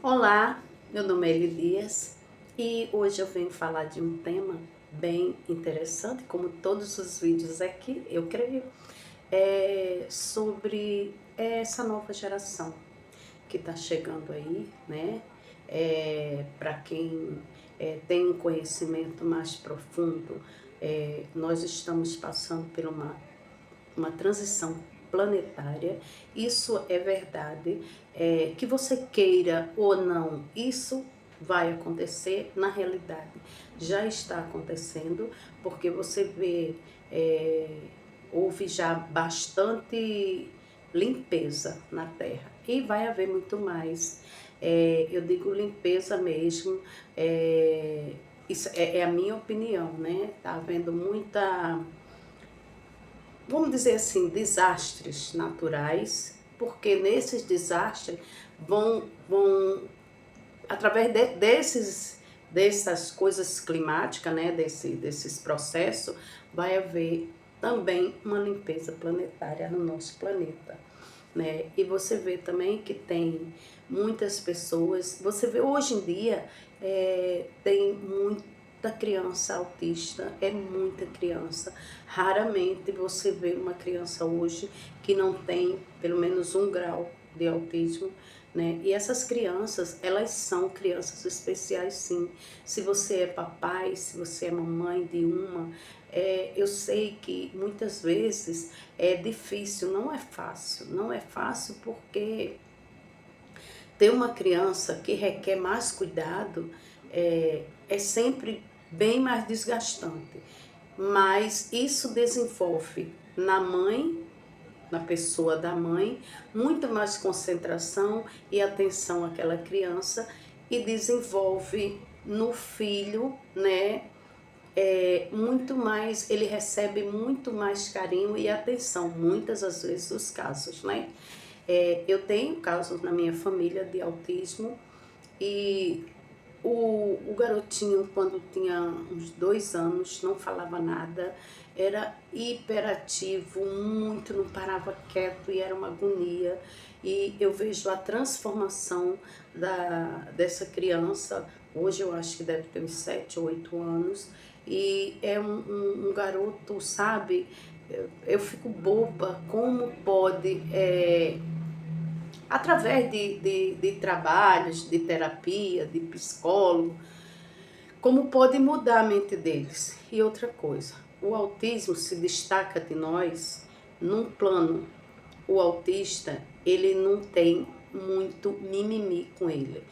Olá, meu nome é Eli Dias e hoje eu venho falar de um tema bem interessante, como todos os vídeos aqui, eu creio, sobre essa nova geração que está chegando aí, né? Para quem tem um conhecimento mais profundo, nós estamos passando por uma transição planetária. Isso é verdade, que você queira ou não, isso vai acontecer. Na realidade já está acontecendo, porque você vê, houve já bastante limpeza na Terra e vai haver muito mais. Eu digo limpeza mesmo, isso é a minha opinião, né? Tá havendo muita, vamos dizer assim, desastres naturais, porque nesses desastres vão através dessas coisas climáticas, né, desses processos, vai haver também uma limpeza planetária no nosso planeta, né? E você vê também que tem muitas pessoas, você vê hoje em dia, tem muita criança autista, é muita criança. Raramente você vê uma criança hoje que não tem pelo menos 1 grau de autismo, né? E essas crianças, elas são crianças especiais, sim. Se você é papai, se você é mamãe de uma, eu sei que muitas vezes é difícil, não é fácil porque ter uma criança que requer mais cuidado é sempre bem mais desgastante. Mas isso desenvolve na mãe, na pessoa da mãe, muito mais concentração e atenção àquela criança, e desenvolve no filho, né? Muito mais, ele recebe muito mais carinho e atenção, muitas das vezes os casos, né? Eu tenho casos na minha família de autismo, e o garotinho, quando tinha uns 2 anos, não falava nada, era hiperativo, muito, não parava quieto e era uma agonia. E eu vejo a transformação dessa criança, hoje eu acho que deve ter uns 7 ou 8 anos, e é um garoto, sabe? Eu fico boba, como pode, através de trabalhos, de terapia, de psicólogo, como pode mudar a mente deles. E outra coisa, o autismo se destaca de nós num plano. O autista, ele não tem muito mimimi com ele.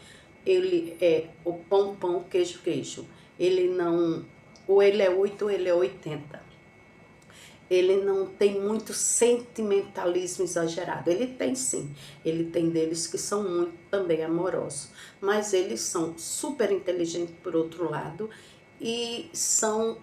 Ele é o pão, pão, queijo, queijo. Ele não, ou ele é 8 ou ele é 80. Ele não tem muito sentimentalismo exagerado. Ele tem sim, ele tem deles que são muito também amorosos, mas eles são super inteligentes por outro lado, e são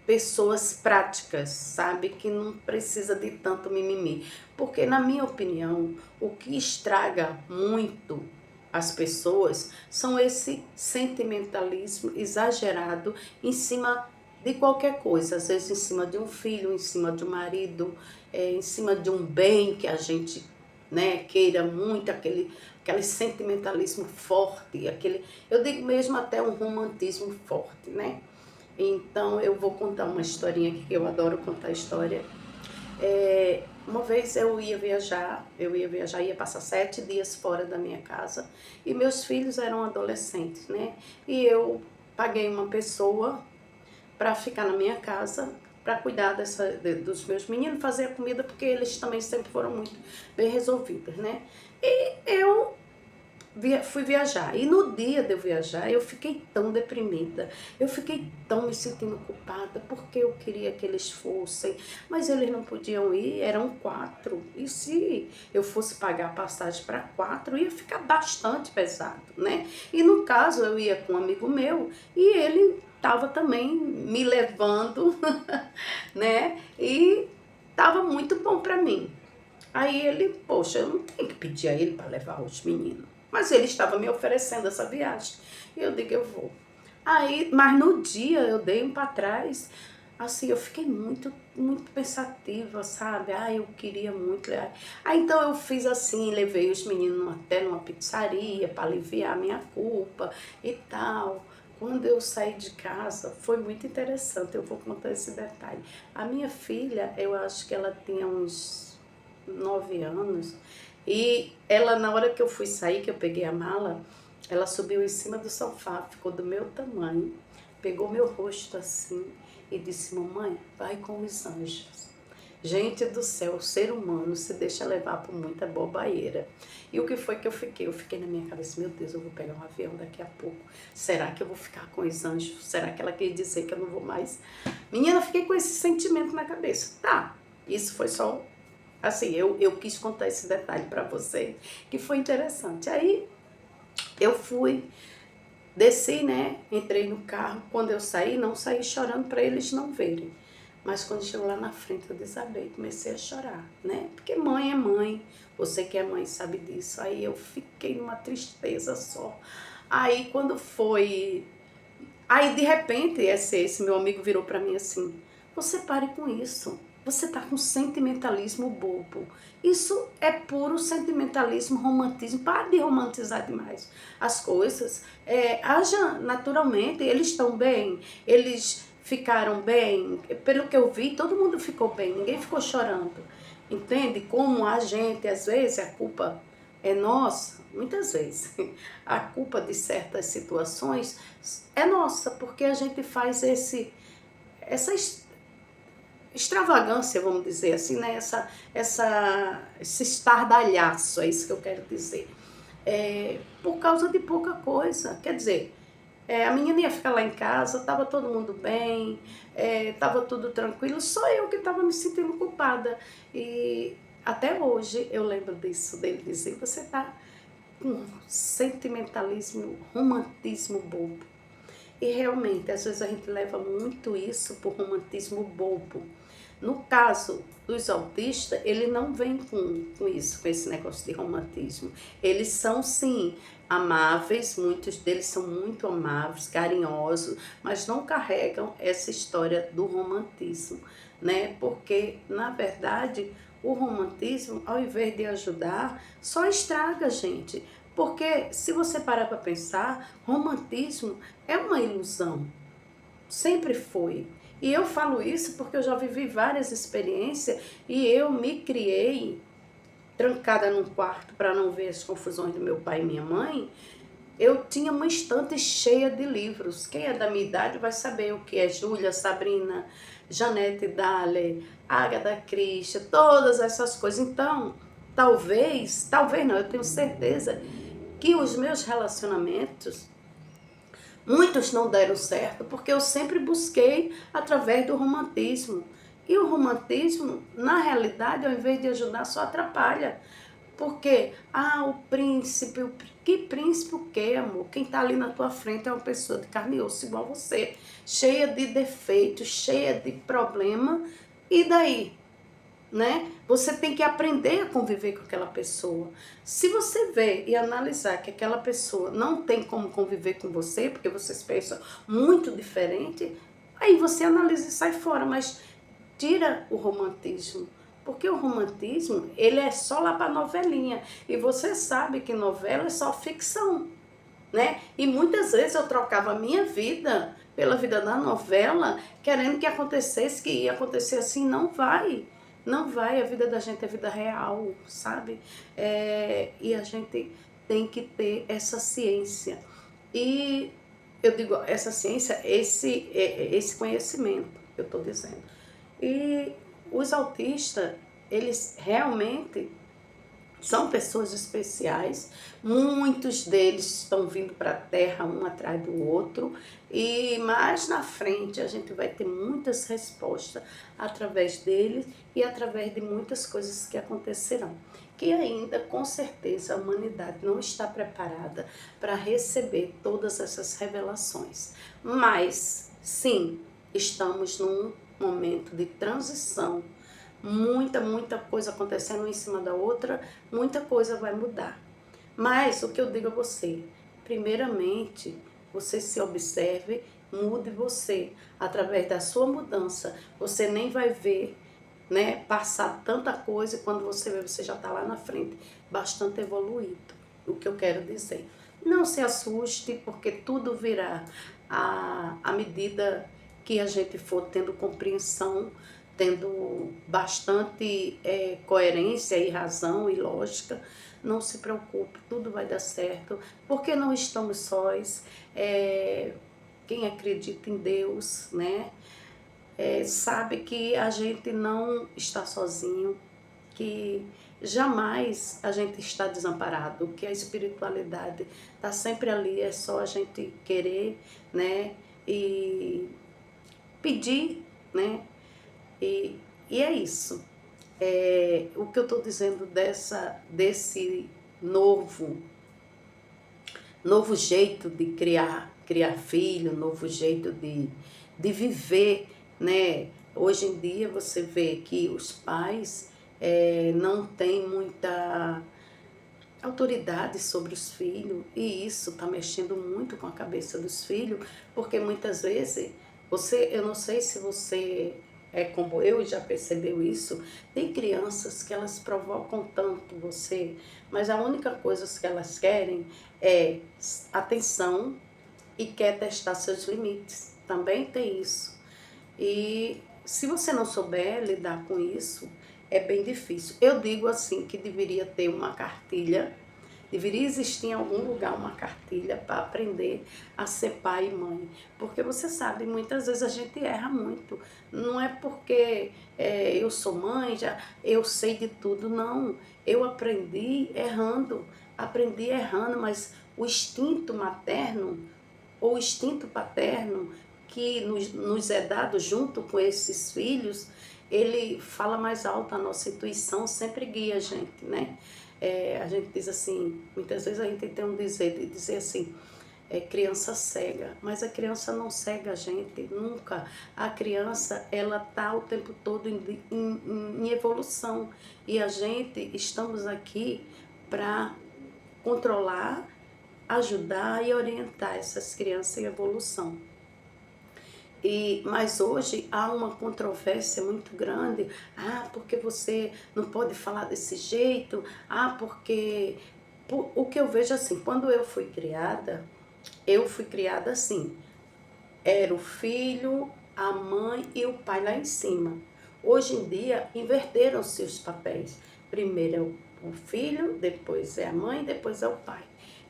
pessoas práticas, sabe, que não precisa de tanto mimimi, porque na minha opinião, o que estraga muito as pessoas são esse sentimentalismo exagerado em cima de qualquer coisa, às vezes em cima de um filho, em cima de um marido, em cima de um bem que a gente, né, queira muito, aquele sentimentalismo forte, eu digo mesmo até um romantismo forte, né? Então eu vou contar uma historinha aqui, que eu adoro contar história. Uma vez ia passar 7 dias fora da minha casa, e meus filhos eram adolescentes, né? E eu paguei uma pessoa para ficar na minha casa, para cuidar dos meus meninos, fazer a comida, porque eles também sempre foram muito bem resolvidos, né? E eu fui viajar. E no dia de eu viajar, eu fiquei tão deprimida, eu fiquei tão me sentindo culpada, porque eu queria que eles fossem, mas eles não podiam ir, eram 4. E se eu fosse pagar a passagem para 4, ia ficar bastante pesado, né? E no caso, eu ia com um amigo meu, e ele estava também me levando, né? E estava muito bom para mim. Aí ele, poxa, eu não tenho que pedir a ele para levar os meninos. Mas ele estava me oferecendo essa viagem. E eu digo, eu vou. Aí, mas no dia eu dei um para trás. assim, eu fiquei muito pensativa, sabe? Eu queria muito. Então eu fiz assim, levei os meninos até numa pizzaria para aliviar a minha culpa e tal. Quando eu saí de casa, foi muito interessante, eu vou contar esse detalhe. A minha filha, eu acho que ela tinha uns 9 anos, e ela, na hora que eu fui sair, que eu peguei a mala, ela subiu em cima do sofá, ficou do meu tamanho, pegou meu rosto assim e disse: mamãe, vai com os anjos. Gente do céu, o ser humano se deixa levar por muita bobaeira. E o que foi que eu fiquei? Eu fiquei na minha cabeça: meu Deus, eu vou pegar um avião daqui a pouco. Será que eu vou ficar com os anjos? Será que ela quer dizer que eu não vou mais? Menina, eu fiquei com esse sentimento na cabeça. Tá, isso foi só assim, eu quis contar esse detalhe para vocês, que foi interessante. Aí eu fui, desci, né? Entrei no carro. Quando eu saí, não saí chorando para eles não verem. Mas quando chegou lá na frente, eu desabei, comecei a chorar, né? Porque mãe é mãe, você que é mãe sabe disso. Aí eu fiquei numa tristeza só. Aí quando foi... Aí de repente, esse meu amigo virou para mim assim: você pare com isso. Você tá com sentimentalismo bobo. Isso é puro sentimentalismo, romantismo. Para de romantizar demais as coisas. Haja naturalmente, eles estão bem, eles ficaram bem. Pelo que eu vi, todo mundo ficou bem, ninguém ficou chorando. Entende? Como a gente, às vezes, a culpa é nossa, muitas vezes. A culpa de certas situações é nossa, porque a gente faz essa extravagância, vamos dizer assim, né? Esse estardalhaço, é isso que eu quero dizer. Por causa de pouca coisa. Quer dizer, a menina ia ficar lá em casa, estava todo mundo bem, estava tudo tranquilo, só eu que estava me sentindo culpada. E até hoje eu lembro disso, dele dizer: você está com sentimentalismo, romantismo bobo. E realmente, às vezes a gente leva muito isso por romantismo bobo. No caso dos autistas, ele não vem com isso, com esse negócio de romantismo. Eles são, sim, amáveis, muitos deles são muito amáveis, carinhosos, mas não carregam essa história do romantismo, né? Porque, na verdade, o romantismo, ao invés de ajudar, só estraga a gente. Porque, se você parar para pensar, romantismo é uma ilusão. Sempre foi. E eu falo isso porque eu já vivi várias experiências e eu me criei trancada num quarto para não ver as confusões do meu pai e minha mãe. Eu tinha uma estante cheia de livros. Quem é da minha idade vai saber o que é Júlia, Sabrina, Janete Dalle, Agatha Christie, todas essas coisas. Então, talvez não, eu tenho certeza que os meus relacionamentos, muitos não deram certo, porque eu sempre busquei através do romantismo. E o romantismo, na realidade, ao invés de ajudar, só atrapalha. Porque, o príncipe, que príncipe o quê, amor? Quem está ali na tua frente é uma pessoa de carne e osso igual você, cheia de defeitos, cheia de problema, e daí? Né? Você tem que aprender a conviver com aquela pessoa. Se você vê e analisar que aquela pessoa não tem como conviver com você, porque vocês pensam muito diferente, aí você analisa e sai fora, mas tira o romantismo. Porque o romantismo, ele é só lá para novelinha. E você sabe que novela é só ficção, né? E muitas vezes eu trocava a minha vida pela vida da novela, querendo que acontecesse, que ia acontecer assim. Não vai. Não vai, a vida da gente é vida real, sabe? E a gente tem que ter essa ciência. E eu digo, essa ciência, esse conhecimento, eu estou dizendo. E os autistas, eles realmente são pessoas especiais, muitos deles estão vindo para a Terra um atrás do outro, e mais na frente a gente vai ter muitas respostas através deles e através de muitas coisas que acontecerão, que ainda com certeza a humanidade não está preparada para receber todas essas revelações. Mas sim, estamos num momento de transição, muita coisa acontecendo em cima da outra, muita coisa vai mudar. Mas o que eu digo a você, primeiramente, você se observe mude você. Através da sua mudança, você nem vai ver, né, passar tanta coisa, e quando você vê, você já está lá na frente, bastante evoluído. O que eu quero dizer. Não se assuste, porque tudo virá à medida que a gente for tendo compreensão, tendo bastante coerência e razão e lógica. Não se preocupe, tudo vai dar certo, porque não estamos sós. Quem acredita em Deus, né, sabe que a gente não está sozinho, que jamais a gente está desamparado, que a espiritualidade está sempre ali, é só a gente querer, né, e pedir, né, e é isso. O que eu estou dizendo desse novo jeito de criar filho, novo jeito de viver, né? Hoje em dia você vê que os pais não têm muita autoridade sobre os filhos, e isso está mexendo muito com a cabeça dos filhos, porque muitas vezes eu não sei se você é como eu e já percebeu isso, tem crianças que elas provocam tanto você, mas a única coisa que elas querem é atenção e quer testar seus limites. Também tem isso. E se você não souber lidar com isso, é bem difícil. Eu digo assim que deveria ter uma cartilha, deveria existir em algum lugar uma cartilha para aprender a ser pai e mãe. Porque você sabe, muitas vezes a gente erra muito. Não é porque eu sou mãe, já eu sei de tudo, não. Eu aprendi errando, mas o instinto materno ou o instinto paterno que nos é dado junto com esses filhos, ele fala mais alto, a nossa intuição sempre guia a gente, né? A gente diz assim, muitas vezes a gente tem um dizer assim, criança cega, mas a criança não cega a gente, nunca. A criança, ela está o tempo todo em evolução, e a gente estamos aqui para controlar, ajudar e orientar essas crianças em evolução. Mas hoje há uma controvérsia muito grande. Porque você não pode falar desse jeito. Porque... O que eu vejo assim, quando eu fui criada assim. Era o filho, a mãe e o pai lá em cima. Hoje em dia, inverteram-se os papéis. Primeiro é o filho, depois é a mãe, depois é o pai.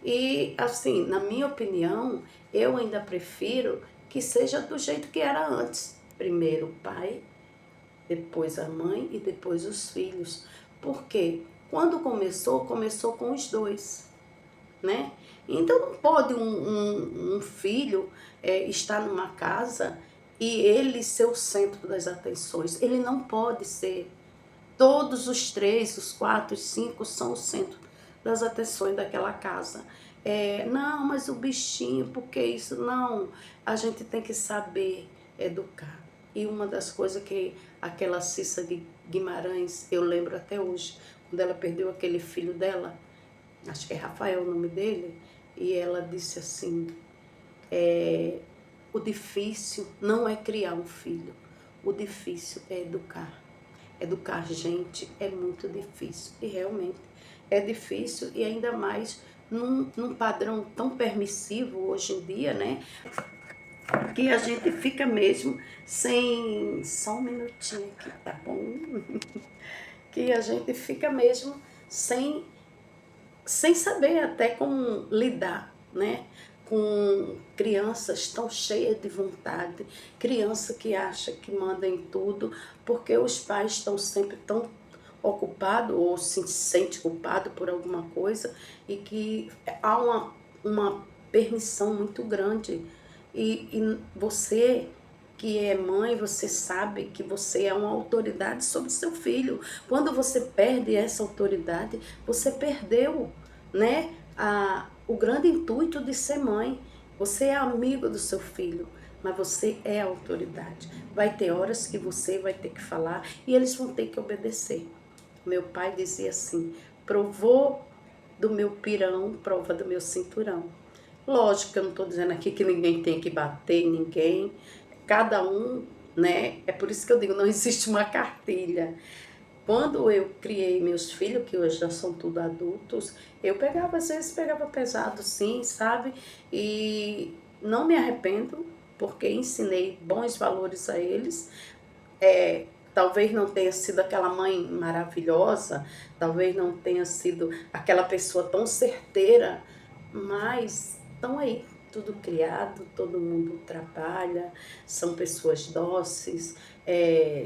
E, assim, na minha opinião, eu ainda prefiro que seja do jeito que era antes. Primeiro o pai, depois a mãe e depois os filhos. Porque quando começou com os dois, né? Então não pode um filho estar numa casa e ele ser o centro das atenções. Ele não pode ser. Todos os três, os quatro, os cinco são o centro das atenções daquela casa. Não, mas o bichinho, por que isso? Não, a gente tem que saber educar. E uma das coisas que aquela Cissa Guimarães, eu lembro até hoje, quando ela perdeu aquele filho dela, acho que é Rafael o nome dele, e ela disse assim, o difícil não é criar um filho, o difícil é educar. Educar gente é muito difícil, e realmente é difícil, e ainda mais num padrão tão permissivo hoje em dia, né? Que a gente fica mesmo sem... Só um minutinho aqui, tá bom? Que a gente fica mesmo sem saber até como lidar, né? Com crianças tão cheias de vontade, criança que acha que manda em tudo, porque os pais estão sempre tão ocupados ou se sente culpado por alguma coisa, e que há uma permissão muito grande. E você que é mãe, você sabe que você é uma autoridade sobre seu filho. Quando você perde essa autoridade, você perdeu, né, o grande intuito de ser mãe. Você é amigo do seu filho, mas você é a autoridade. Vai ter horas que você vai ter que falar e eles vão ter que obedecer. Meu pai dizia assim, provou do meu pirão, prova do meu cinturão. Lógico que eu não estou dizendo aqui que ninguém tem que bater em ninguém, cada um, né? É por isso que eu digo, não existe uma cartilha. Quando eu criei meus filhos, que hoje já são tudo adultos, eu pegava, às vezes pegava pesado sim, sabe? E não me arrependo, porque ensinei bons valores a eles. Talvez não tenha sido aquela mãe maravilhosa, talvez não tenha sido aquela pessoa tão certeira, mas estão aí, tudo criado, todo mundo trabalha, são pessoas dóceis,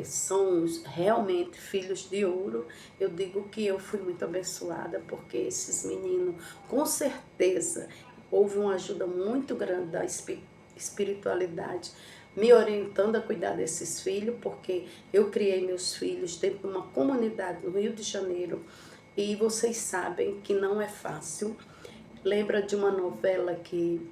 são realmente filhos de ouro. Eu digo que eu fui muito abençoada, porque esses meninos, com certeza, houve uma ajuda muito grande da espiritualidade, me orientando a cuidar desses filhos, porque eu criei meus filhos dentro de uma comunidade no Rio de Janeiro, e vocês sabem que não é fácil. Lembra de uma novela que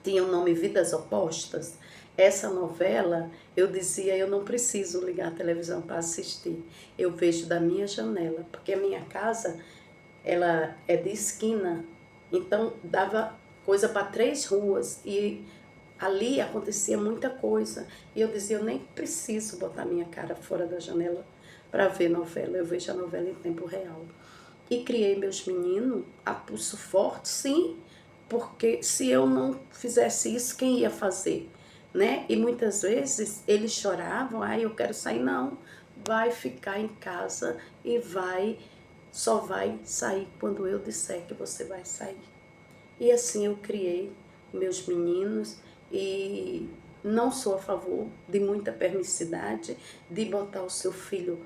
tinha o nome Vidas Opostas? Essa novela, eu dizia, eu não preciso ligar a televisão para assistir. Eu vejo da minha janela, porque a minha casa, ela é de esquina, então dava coisa para 3 ruas e ali acontecia muita coisa. E eu dizia, eu nem preciso botar minha cara fora da janela para ver novela, eu vejo a novela em tempo real. E criei meus meninos a pulso forte, sim, porque se eu não fizesse isso, quem ia fazer? Né? E muitas vezes eles choravam, eu quero sair, não, vai ficar em casa e só vai sair quando eu disser que você vai sair. E assim eu criei meus meninos e não sou a favor de muita permissividade, de botar o seu filho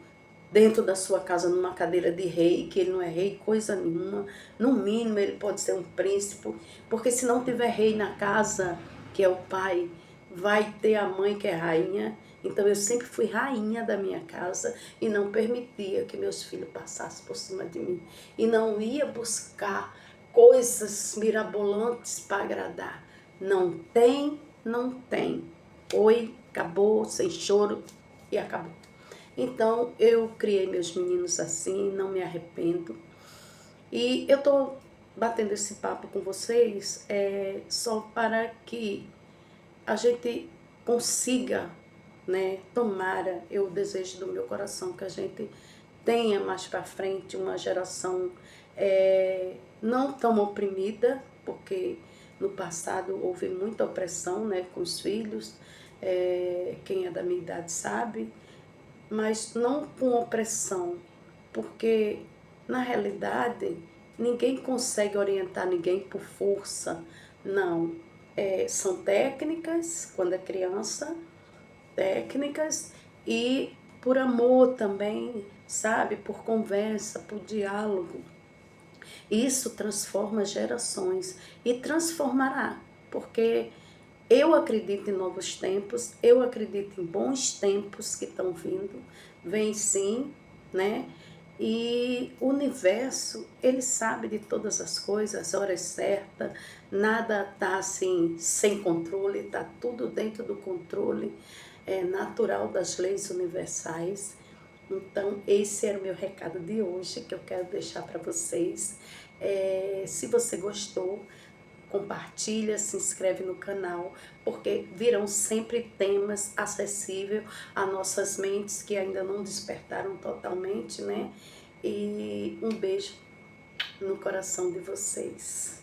dentro da sua casa numa cadeira de rei, que ele não é rei coisa nenhuma. No mínimo ele pode ser um príncipe, porque se não tiver rei na casa, que é o pai, vai ter a mãe que é rainha. Então eu sempre fui rainha da minha casa e não permitia que meus filhos passassem por cima de mim. E não ia buscar coisas mirabolantes para agradar. Não tem, não tem. Oi, acabou, sem choro e acabou. Então, eu criei meus meninos assim, não me arrependo. E eu estou batendo esse papo com vocês só para que a gente consiga, né? Tomara, eu desejo do meu coração que a gente tenha mais para frente uma geração não tão oprimida, porque no passado houve muita opressão, né, com os filhos, quem é da minha idade sabe, mas não com opressão, porque na realidade ninguém consegue orientar ninguém por força, não. São técnicas, quando é criança, técnicas, e por amor também, sabe? Por conversa, por diálogo. Isso transforma gerações e transformará, porque eu acredito em novos tempos, eu acredito em bons tempos que estão vindo, vem sim, né? E o universo, ele sabe de todas as coisas, as horas certas, nada está assim sem controle, está tudo dentro do controle natural das leis universais. Então, esse era o meu recado de hoje, que eu quero deixar para vocês. Se você gostou, compartilha, se inscreve no canal, porque virão sempre temas acessíveis a nossas mentes que ainda não despertaram totalmente, né? E um beijo no coração de vocês.